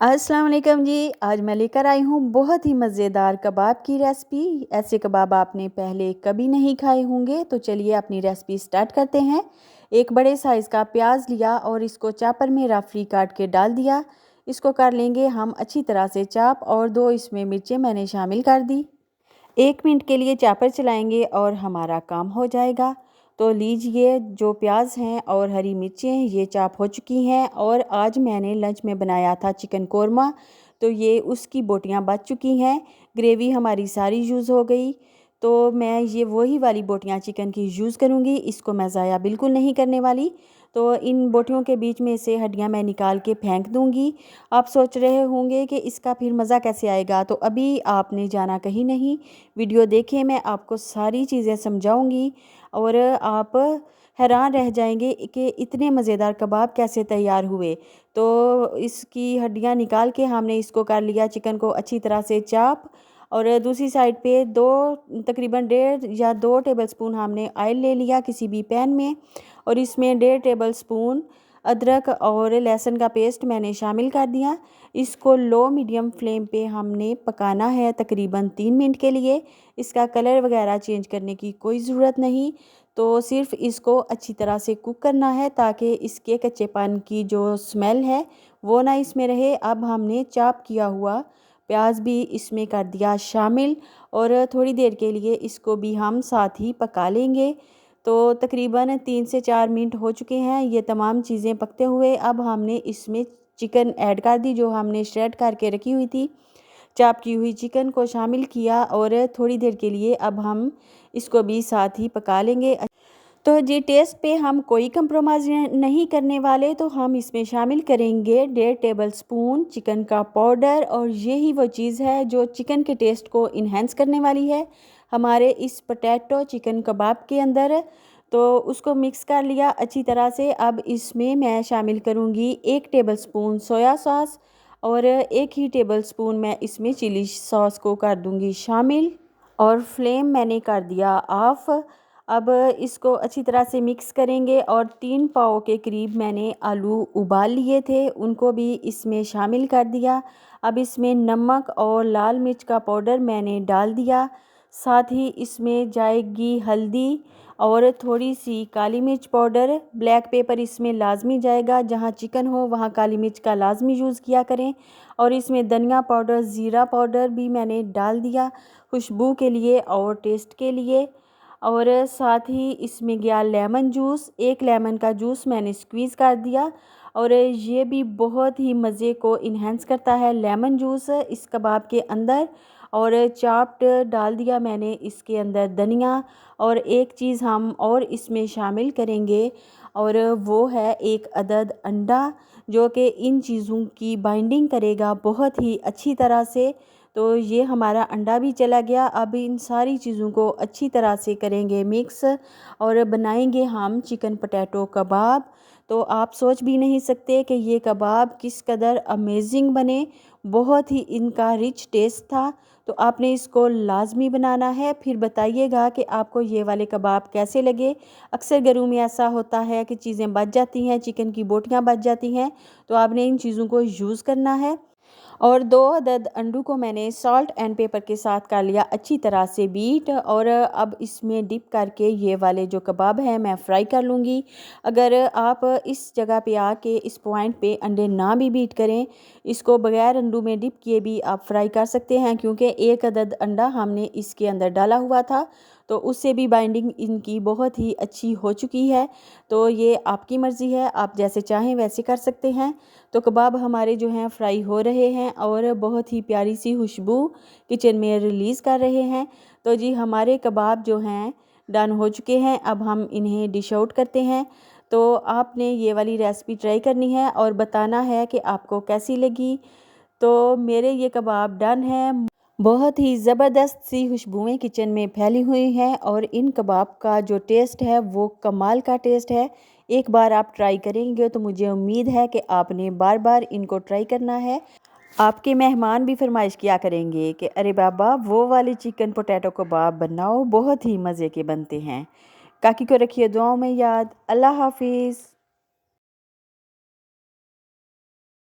अस्सलाम वालेकुम जी। आज मैं लेकर आई हूँ बहुत ही मज़ेदार कबाब की रेसिपी। ऐसे कबाब आपने पहले कभी नहीं खाए होंगे, तो चलिए अपनी रेसिपी स्टार्ट करते हैं। एक बड़े साइज़ का प्याज लिया और इसको चॉपर में रफली काट के डाल दिया। इसको कर लेंगे हम अच्छी तरह से चॉप, और 2 इसमें मिर्चें मैंने शामिल कर दी। 1 मिनट के लिए चॉपर चलाएंगे और हमारा काम हो जाएगा। तो लीजिए, जो प्याज हैं और हरी मिर्चें ये चॉप हो चुकी हैं, और आज मैंने लंच में बनाया था चिकन कोरमा, तो ये उसकी बोटियां बच चुकी हैं। ग्रेवी हमारी सारी यूज़ हो गई, तो मैं ये वही वाली बोटियां चिकन की यूज़ करूँगी। इसको मैं ज़ाया बिल्कुल नहीं करने वाली। तो इन बोटियों के बीच में से हड्डियां मैं निकाल के फेंक दूँगी। आप सोच रहे होंगे कि इसका फिर मज़ा कैसे आएगा, तो अभी आपने जाना कहीं नहीं। वीडियो देखें, मैं आपको सारी चीज़ें समझाऊंगी और आप हैरान रह जाएंगे कि इतने मज़ेदार कबाब कैसे तैयार हुए। तो इसकी हड्डियां निकाल के हमने इसको कर लिया चिकन को अच्छी तरह से चाप, और दूसरी साइड पे तकरीबन 1.5 या 2 टेबलस्पून हमने ऑयल ले लिया किसी भी पैन में, और इसमें 1.5 टेबलस्पून अदरक और लहसुन का पेस्ट मैंने शामिल कर दिया। इसको लो मीडियम फ्लेम पे हमने पकाना है तकरीबन 3 मिनट के लिए। इसका कलर वगैरह चेंज करने की कोई ज़रूरत नहीं, तो सिर्फ इसको अच्छी तरह से कुक करना है ताकि इसके कच्चेपन की जो स्मेल है वो ना इसमें रहे। अब हमने चॉप किया हुआ प्याज भी इसमें कर दिया शामिल, और थोड़ी देर के लिए इसको भी हम साथ ही पका लेंगे। तो तकरीबन 3 से 4 मिनट हो चुके हैं ये तमाम चीज़ें पकते हुए। अब हमने इसमें चिकन ऐड कर दी जो हमने श्रेड करके रखी हुई थी। चॉप की हुई चिकन को शामिल किया, और थोड़ी देर के लिए अब हम इसको भी साथ ही पका लेंगे। तो जी, टेस्ट पे हम कोई कंप्रोमाइज़ नहीं करने वाले, तो हम इसमें शामिल करेंगे 1.5 टेबलस्पून चिकन का पाउडर, और यही वो चीज़ है जो चिकन के टेस्ट को इन्हेंस करने वाली है हमारे इस पोटैटो चिकन कबाब के अंदर। तो उसको मिक्स कर लिया अच्छी तरह से। अब इसमें मैं शामिल करूँगी 1 टेबलस्पून सोया सॉस, और 1 ही टेबलस्पून मैं इसमें चिली सॉस को कर दूँगी शामिल, और फ्लेम मैंने कर दिया ऑफ। अब इसको अच्छी तरह से मिक्स करेंगे, और 3 पाव के करीब मैंने आलू उबाल लिए थे, उनको भी इसमें शामिल कर दिया। अब इसमें नमक और लाल मिर्च का पाउडर मैंने डाल दिया, साथ ही इसमें जाएगी हल्दी और थोड़ी सी काली मिर्च पाउडर। ब्लैक पेपर इसमें लाजमी जाएगा, जहाँ चिकन हो वहाँ काली मिर्च का लाजमी यूज़ किया करें। और इसमें धनिया पाउडर, ज़ीरा पाउडर भी मैंने डाल दिया खुशबू के लिए और टेस्ट के लिए। और साथ ही इसमें गया लेमन जूस, 1 लेमन का जूस मैंने स्क्वीज़ कर दिया, और ये भी बहुत ही मज़े को इन्हेंस करता है लेमन जूस इस कबाब के अंदर। और चाप्ड डाल दिया मैंने इसके अंदर धनिया। और एक चीज़ हम और इसमें शामिल करेंगे, और वो है 1 अदद अंडा, जो कि इन चीज़ों की बाइंडिंग करेगा बहुत ही अच्छी तरह से। तो ये हमारा अंडा भी चला गया। अब इन सारी चीज़ों को अच्छी तरह से करेंगे मिक्स, और बनाएंगे हम चिकन पोटैटो कबाब। तो आप सोच भी नहीं सकते कि ये कबाब किस कदर अमेजिंग बने। बहुत ही इनका रिच टेस्ट था। तो आपने इसको लाजमी बनाना है, फिर बताइएगा कि आपको ये वाले कबाब कैसे लगे। अक्सर घरों में ऐसा होता है कि चीज़ें बच जाती हैं, चिकन की बोटियां बच जाती हैं, तो आपने इन चीज़ों को यूज़ करना है। और 2 अदद अंडों को मैंने सॉल्ट एंड पेपर के साथ कर लिया अच्छी तरह से बीट, और अब इसमें डिप करके ये वाले जो कबाब हैं मैं फ्राई कर लूँगी। अगर आप इस जगह पे आके इस पॉइंट पे अंडे ना भी बीट करें, इसको बगैर अंडों में डिप किए भी आप फ्राई कर सकते हैं, क्योंकि 1 अदद अंडा हमने इसके अंदर डाला हुआ था, तो उससे भी बाइंडिंग इनकी बहुत ही अच्छी हो चुकी है। तो ये आपकी मर्ज़ी है, आप जैसे चाहें वैसे कर सकते हैं। तो कबाब हमारे जो हैं फ्राई हो रहे हैं, और बहुत ही प्यारी सी खुशबू किचन में रिलीज़ कर रहे हैं। तो जी, हमारे कबाब जो हैं डन हो चुके हैं। अब हम इन्हें डिश आउट करते हैं। तो आपने ये वाली रेसिपी ट्राई करनी है और बताना है कि आपको कैसी लगी। तो मेरे ये कबाब डन हैं। बहुत ही ज़बरदस्त सी खुशबुएं किचन में फैली हुई हैं, और इन कबाब का जो टेस्ट है वो कमाल का टेस्ट है। एक बार आप ट्राई करेंगे तो मुझे उम्मीद है कि आपने बार बार इनको ट्राई करना है। आपके मेहमान भी फरमाइश किया करेंगे कि अरे बाबा, वो वाले चिकन पोटैटो कबाब बनाओ, बहुत ही मज़े के बनते हैं। काकी को रखिए दुआओं में याद। अल्लाह हाफिज़।